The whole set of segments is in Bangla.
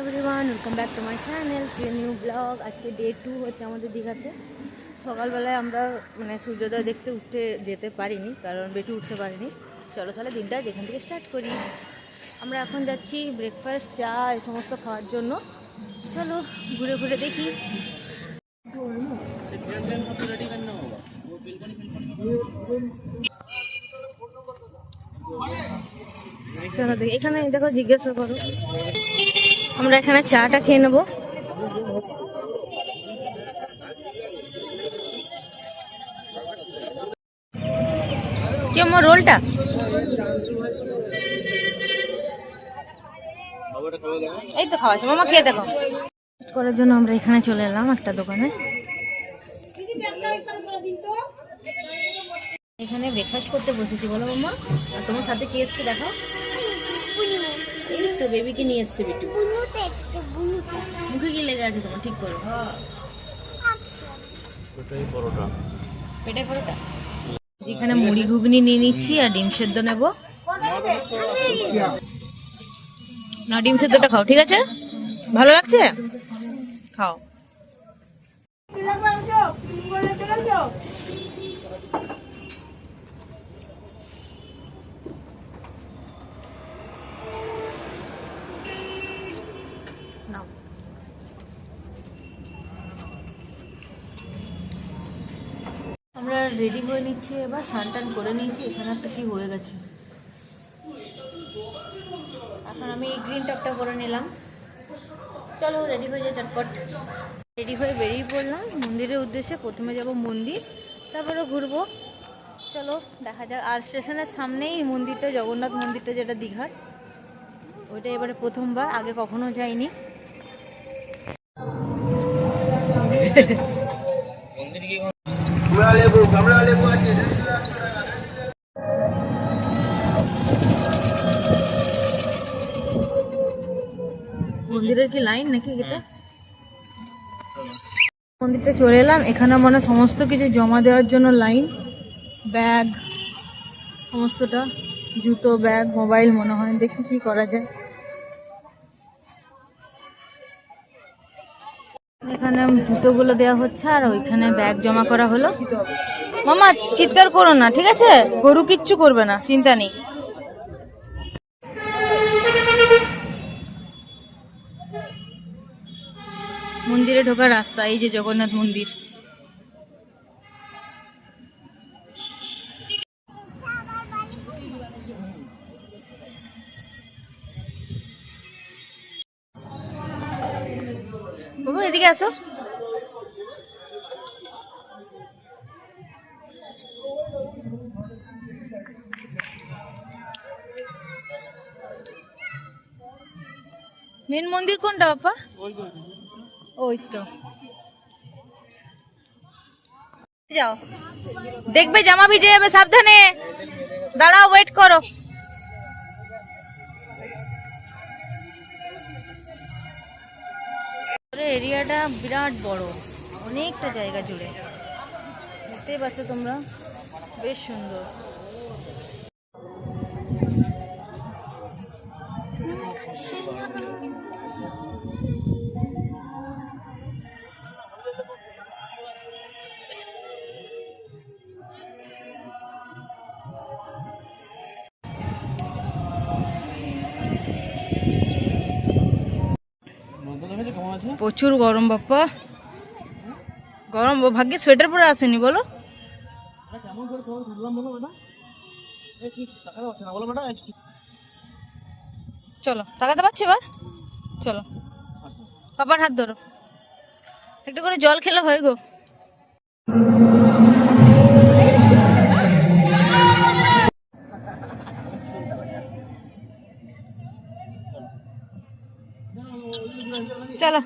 Everyone, welcome back to my channel new blog. আজকে ডে 2 হচ্ছে আমাদের দীঘাতে। সকালবেলায় আমরা সূর্যোদয় দেখতে উঠতে যেতে পারিনি, কারণ বেটু উঠতে পারিনি। চলো তাহলে দিনটা যেখান থেকে স্টার্ট করি। আমরা এখন যাচ্ছি ব্রেকফাস্ট, চা এই সমস্ত খাওয়ার জন্য। চলো ঘুরে ঘুরে দেখি। চলো দেখি, এখানে দেখো, জিজ্ঞাসা করো। আমরা এখানে চাটা খেয়ে নেবো। কি আমার রোলটা এই তো খাওয়াচ্ছে, মামা খেয়ে দেখো। করার জন্য আমরা এখানে চলে এলাম একটা দোকানে। এখানে ব্রেকফাস্ট করতে বসেছি। বলো মামা, আর তোমার সাথে কি এসছে দেখো। এই তো বেবিকে নিয়ে এসছে বিটু। মুখে কি লেগে আছে তোমার? ঠিক করো। পেটে পরোটা। যেখানে মুড়ি ঘুগনি নিয়ে নিচ্ছি আর ডিম সেদ্ধ নেব। না, ডিম সেদ্ধটা খাও, ঠিক আছে? ভালো লাগছে, খাও। আমরা রেডি হয়ে নিচ্ছি, এবার স্নান টান করে নিয়েছি। এখানে একটা কি হয়ে গেছে, এখন আমি গ্রিন টপটা করে নিলাম। চলো রেডি হয়ে যাই চটপট। রেডি হয়ে বেরিয়ে পড়লাম মন্দিরের উদ্দেশ্যে। প্রথমে যাব মন্দির, তারপরে ঘুরবো। চলো দেখা যাক। আর স্টেশনের সামনেই মন্দিরটা, জগন্নাথ মন্দিরটা, যেটা দীঘার, ওইটা এবারে প্রথমবার, আগে কখনো যাইনি। মন্দিরের কি লাইন নাকি এটা? মন্দিরটা চলে এলাম। এখানে সমস্ত কিছু জমা দেওয়ার জন্য লাইন। ব্যাগ সমস্তটা, জুতো, ব্যাগ, মোবাইল মনে হয়। দেখি কি করা যায়। এখানে জুতোগুলো দেওয়া হচ্ছে আর ওইখানে ব্যাগ জমা করা হলো। মামা চিৎকার করো না, ঠিক আছে? গরু কিচ্ছু করবে না, চিন্তা নেই। মন্দিরে ঢোকার রাস্তা, এই যে জগন্নাথ মন্দির। বাবু এদিকে আসো। মেন মন্দির কোনটা বাপা? ওই তো, যাও। দেখবে জামা ভিজে যাবে, সাবধানে দাঁড়াও, ওয়েট করো। এরিয়াটা বিরাট বড়, অনেকটা জায়গা জুড়ে। দেখতেই পাচ্ছ তোমরা, বেশ সুন্দর। প্রচুর গরম বাপ্পা, গরম। ভাগ্যে সোয়েটার পরে আসেনি বলো। চলো তাকাতে পারছি এবার। চলো পাপার হাত ধরো, একটু করে জল খেলে হয় গো। চলো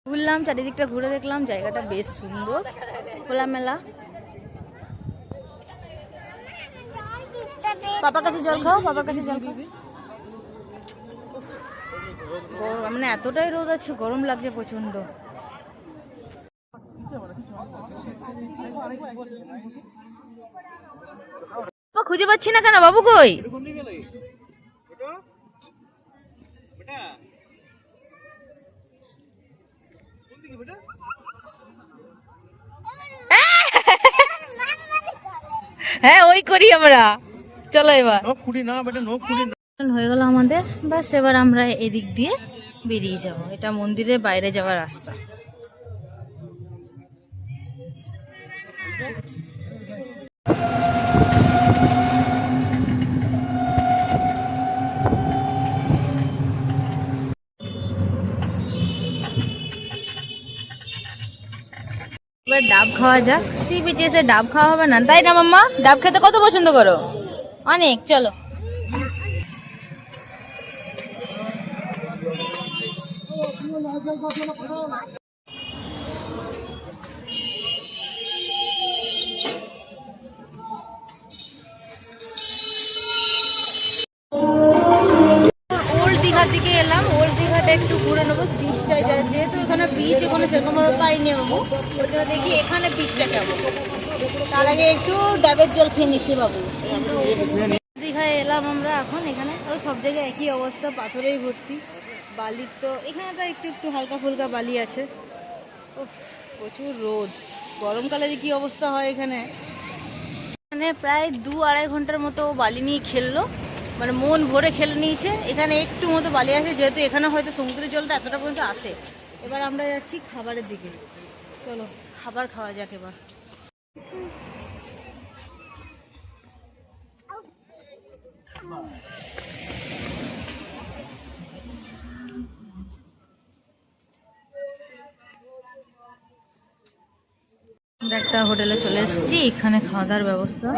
ঘুরলাম, চারিদিকটা ঘুরে দেখলাম, জায়গাটা বেশ সুন্দর, খোলামেলা। পাপার কাছে জল খাও, পাপার কাছে জল খাও। মানে এতটাই রোদ আছে, গরম লাগছে প্রচন্ড। খুঁজে পাচ্ছি না কেন, বাবু কই? হ্যাঁ ওই করি আমরা। চলো এবার হয়ে গেল আমাদের, বাস এবার আমরা এদিক দিয়ে বেরিয়ে যাব। এটা মন্দিরের বাইরে যাওয়ার রাস্তা। এবার ডাব খাওয়া যাক। সি বিচে এসে ডাব খাওয়া হবে না, তাই না মাম্মা? ডাব খেতে কত পছন্দ করো? অনেক। চলো ওল্ড দীঘার দিকে এলাম। ওল্ড দীঘাটা একটু ঘুরে নেবো, বিচটায় যায়, যেহেতু এখানে বিচ এখানে সেরকম ভাবে পাইনি বাবু, ওই জন্য দেখি এখানে বিচটা কেমন। তার আগে একটু ডাবের জল খেয়ে নিচ্ছি বাবু। দীঘায় এলাম আমরা এখন। এখানে সব জায়গায় একই অবস্থা, পাথরেই ভর্তি, বালির তো এখানে তো একটু একটু হালকা ফুলকা বালি আছে। প্রচুর রোদ, গরমকালে যে কি অবস্থা হয় এখানে। এখানে প্রায় 2-2.5 ঘন্টার মতো বালি নিয়ে খেললো, মানে মন ভরে খেলে নিয়েছে। এখানে একটু মতো বালি আছে, যেহেতু এখানে হয়তো সমুদ্রের জলটা এতটা পর্যন্ত আসে। এবার আমরা যাচ্ছি খাবারের দিকে। চলো খাবার খাওয়া যাক এবার। আমরা একটা হোটেলে চলে এসেছি, এখানে খাওয়া দাওয়ার ব্যবস্থা।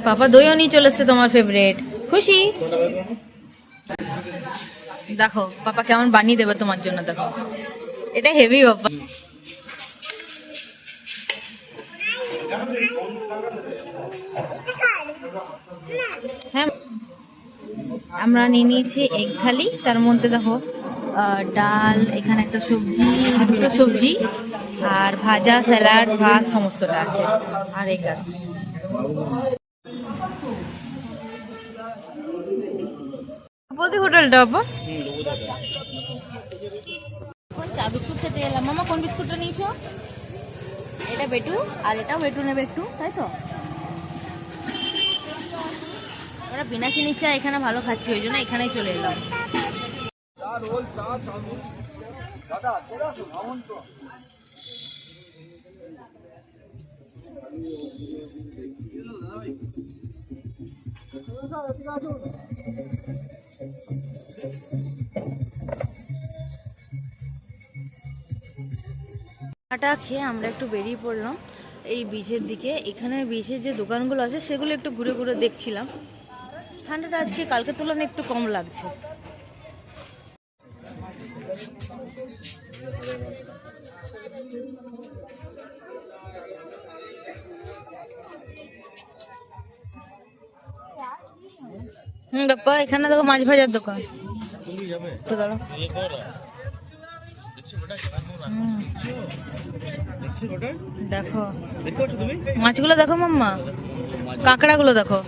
পাপা দইও নিয়ে চলে এসছে, তোমার ফেভারিট। খুশি? দেখো পাপা কেমন বানিয়ে দেবে তোমার জন্য, দেখো এটা হেভি বাবা। হ্যাঁ আমরা নিয়ে নিয়েছি এগ থালি, তার মধ্যে দেখো ডাল, এখানে একটা সবজি, দুটো সবজি, আর ভাজা, স্যালাড, ভাত সমস্তটা আছে, আর এগ আছে। বলতে হোটেলটা আপা এখন চা বিস্কুট খেতে এলাম। মামা কোন বিস্কুটটা নিয়েছো? এটা বেটু, আর এটাও বেটু নেবে একটু, তাই তো? আমরা বিনা চিনির চা এখানে ভালো খাচ্ছি, ওই জন্য এখানেই চলে এলাম। চাটা খেয়ে আমরা একটু বেরিয়ে পড়লাম এই বিচের দিকে। এখানে বিচের যে দোকানগুলো আছে সেগুলো একটু ঘুরে ঘুরে দেখছিলাম। ঠান্ডাটা আজকে কালকের তুলনায় একটু কম লাগছে। বাপ্পা এখানে দেখো মাছ ভাজার দোকান। দেখো মাছগুলো দেখো মাম্মা, কাঁকড়া গুলো দেখো।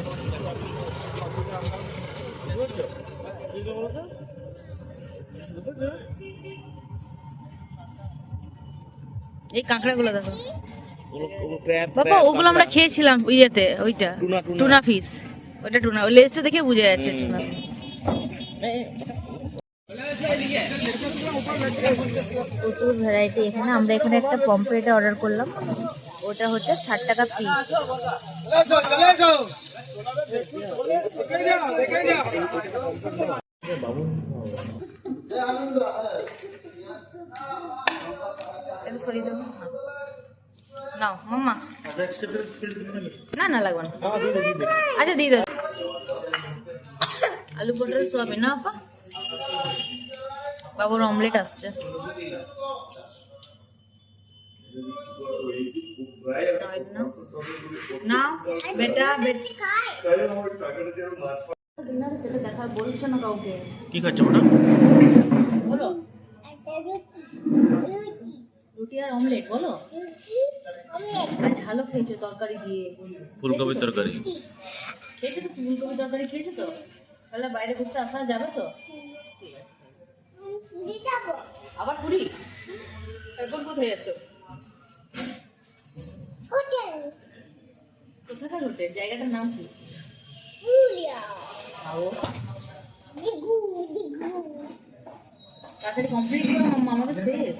এই কাঁকড়া গুলো দেখো। বাবা ওগুলো আমরা খেয়েছিলাম ইয়েতে, ওইটা টুনা ফিশ, ওইটা টুনা, ওই লেজটা দেখে বুঝে যাচ্ছে টুনা। প্রচুর ভ্যারাইটি এখানে। আমরা এখানে একটা পমফ্রেট অর্ডার করলাম, ওটা হচ্ছে 60 টাকা পিস। সরিয়ে দেবো নাও মাম্মা, না না লাগবে না, আচ্ছা দিয়ে দাও। আলু পটল সোয়াবিন না আপা, বাবুর অমলেট আসছে। না বেটা সেটা দেখা বলছে না কাউকে। কি খাচ্ছ ওটা? বলো রুটি আর অমলেট। বলো ঝালও খেয়েছো তরকারি দিয়ে, ফুলকপির তরকারি খেয়েছো তো? ফুলকপি তরকারি খেয়েছো তো? তাহলে বাইরে ঘুরতে আসা যাবে তো? আবার পুরী? এখন কোথায় যাচ্ছ? কোথাকার হোটেল? জায়গাটার নাম কি? তাড়াতাড়ি কমপ্লিট করো মাম্মা, আমাদের শেষ।